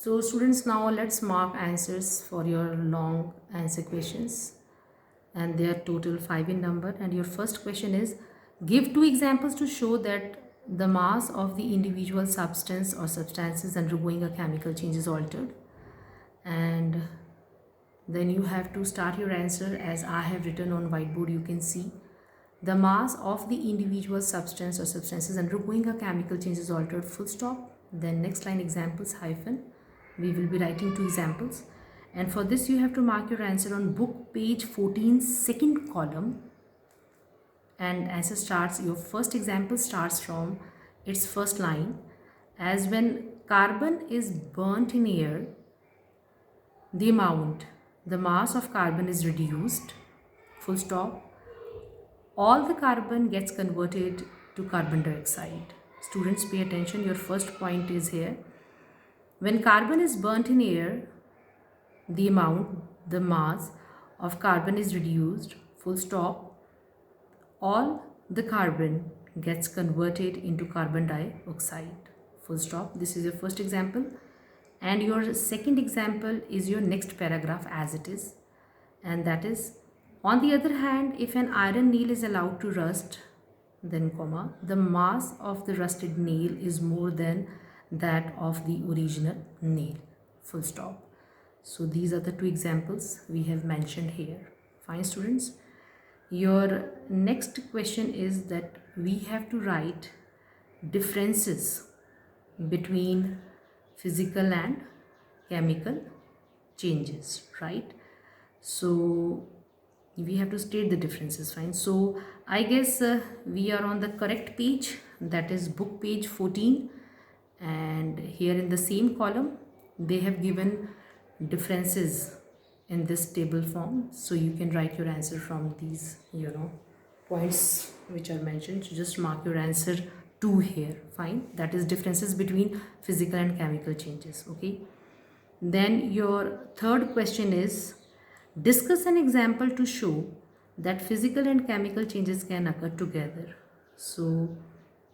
So students, now let's mark answers for your long answer questions, and they are total 5 in number. And your first question is, give 2 examples to show that the mass of the individual substance or substances undergoing a chemical change is altered. And then you have to start your answer as I have written on whiteboard. You can see the mass of the individual substance or substances undergoing a chemical change is altered, full stop. Then next line, examples hyphen. We will be writing 2 examples, and for this you have to mark your answer on book page 14, second column. And answer starts, your first example starts from its first line, as when carbon is burnt in air, the mass of carbon is reduced, full stop. All the carbon gets converted to carbon dioxide. Students, pay attention, your first point is here. When carbon is burnt in air, the mass of carbon is reduced, full stop. All the carbon gets converted into carbon dioxide, full stop. This is your first example. And your second example is your next paragraph as it is. And that is, on the other hand, if an iron nail is allowed to rust, then comma, the mass of the rusted nail is more than that of the original nail, full stop. So these are the 2 examples we have mentioned here. Fine, students. Your next question is that we have to write differences between physical and chemical changes, right? So we have to state the differences. Fine. So I guess we are on the correct page, that is book page 14, and here in the same column they have given differences in this table form, so you can write your answer from these points which are mentioned. So just mark your answer 2 here. Fine, that is differences between physical and chemical changes. Okay, then your third question is, discuss an example to show that physical and chemical changes can occur together. So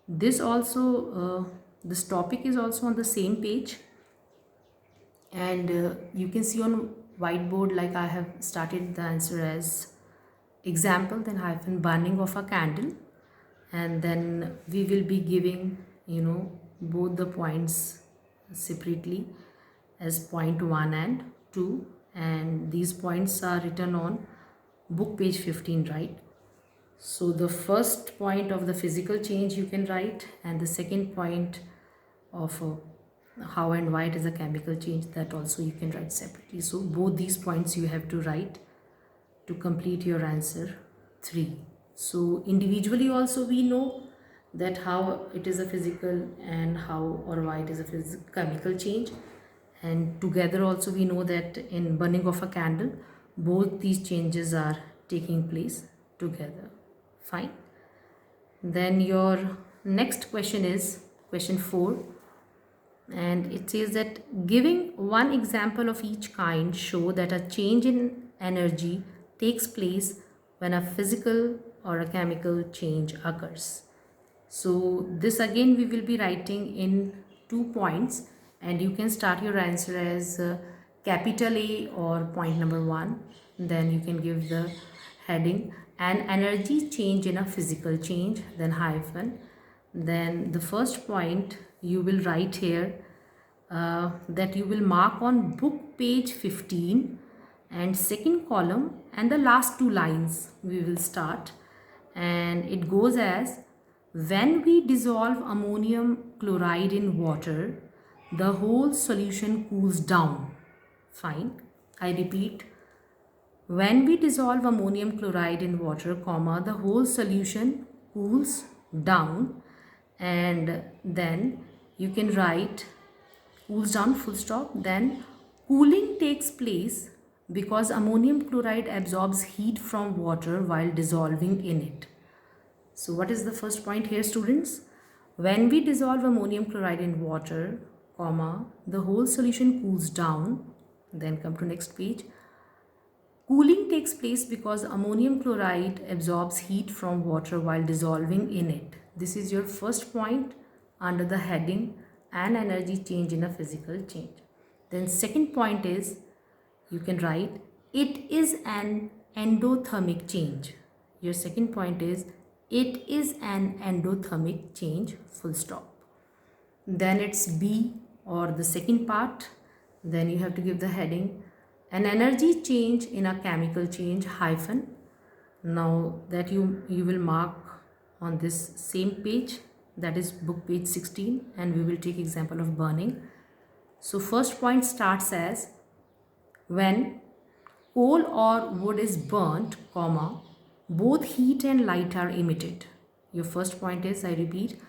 this also this topic is also on the same page, and you can see on whiteboard, like I have started the answer as example, then hyphen burning of a candle, and then we will be giving both the points separately as point 1 and 2, and these points are written on book page 15, right? So the first point of the physical change you can write, and the second point of how and why it is a chemical change, that also you can write separately. So both these points you have to write to complete your answer 3. So individually also we know that how it is a physical and how or why it is a chemical change, and together also we know that in burning of a candle both these changes are taking place together. Fine. Then your next question is question 4, and it says that giving one example of each kind show that a change in energy takes place when a physical or a chemical change occurs. So this again we will be writing in 2 points, and you can start your answer as capital A or point number 1. Then you can give the heading an energy change in a physical change, then hyphen. Then the first point you will write here that you will mark on book page 15 and second column, and the last 2 lines we will start, and it goes as, when we dissolve ammonium chloride in water, the whole solution cools down. Fine, I repeat, when we dissolve ammonium chloride in water, comma, the whole solution cools down, and then you can write cools down, full stop. Then cooling takes place because ammonium chloride absorbs heat from water while dissolving in it. So what is the first point here, students? When we dissolve ammonium chloride in water, comma, the whole solution cools down. Then come to next page. Cooling takes place because ammonium chloride absorbs heat from water while dissolving in it. This is your first point under the heading an energy change in a physical change. Then second point is, you can write, it is an endothermic change. Your second point is, it is an endothermic change, full stop. Then it's B, or the second part. Then you have to give the heading, an energy change in a chemical change, hyphen. Now that you will mark on this same page, that is book page 16, and we will take example of burning. So first point starts as, when coal or wood is burnt, comma, both heat and light are emitted. Your first point is, I repeat,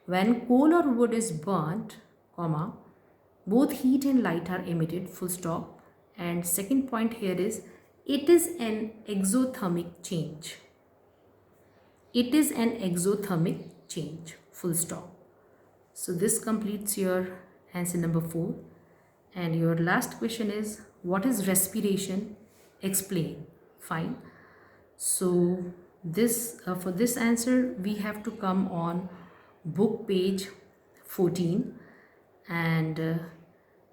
when coal or wood is burnt, comma, both heat and light are emitted, full stop. And second point here is, it is an exothermic change. It is an exothermic change, full stop. So this completes your answer number 4. And your last question is, what is respiration? Explain. Fine. So this for this answer we have to come on book page 14, and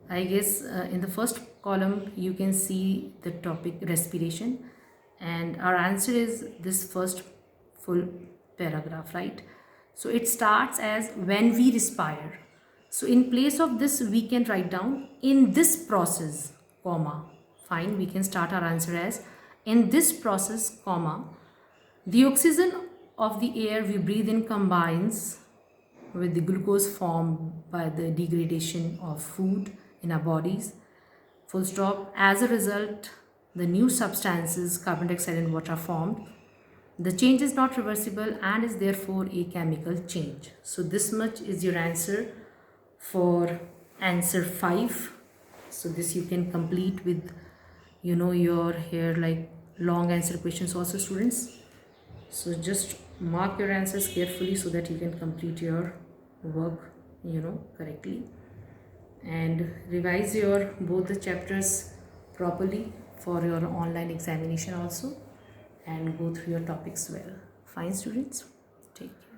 I guess in the first column you can see the topic respiration, and our answer is this first full paragraph, right? So it starts as, when we respire. So in place of this we can write down, in this process, comma. Fine, we can start our answer as, in this process, comma, the oxygen of the air we breathe in combines with the glucose formed by the degradation of food in our bodies, full stop. As a result, the new substances, carbon dioxide and water, are formed. The change is not reversible and is therefore a chemical change. So this much is your answer for answer 5. So this you can complete with, your here like long answer questions also, students. So just mark your answers carefully so that you can complete your work, correctly, and revise your both the chapters properly for your online examination also, and go through your topics well. Fine, students, take care.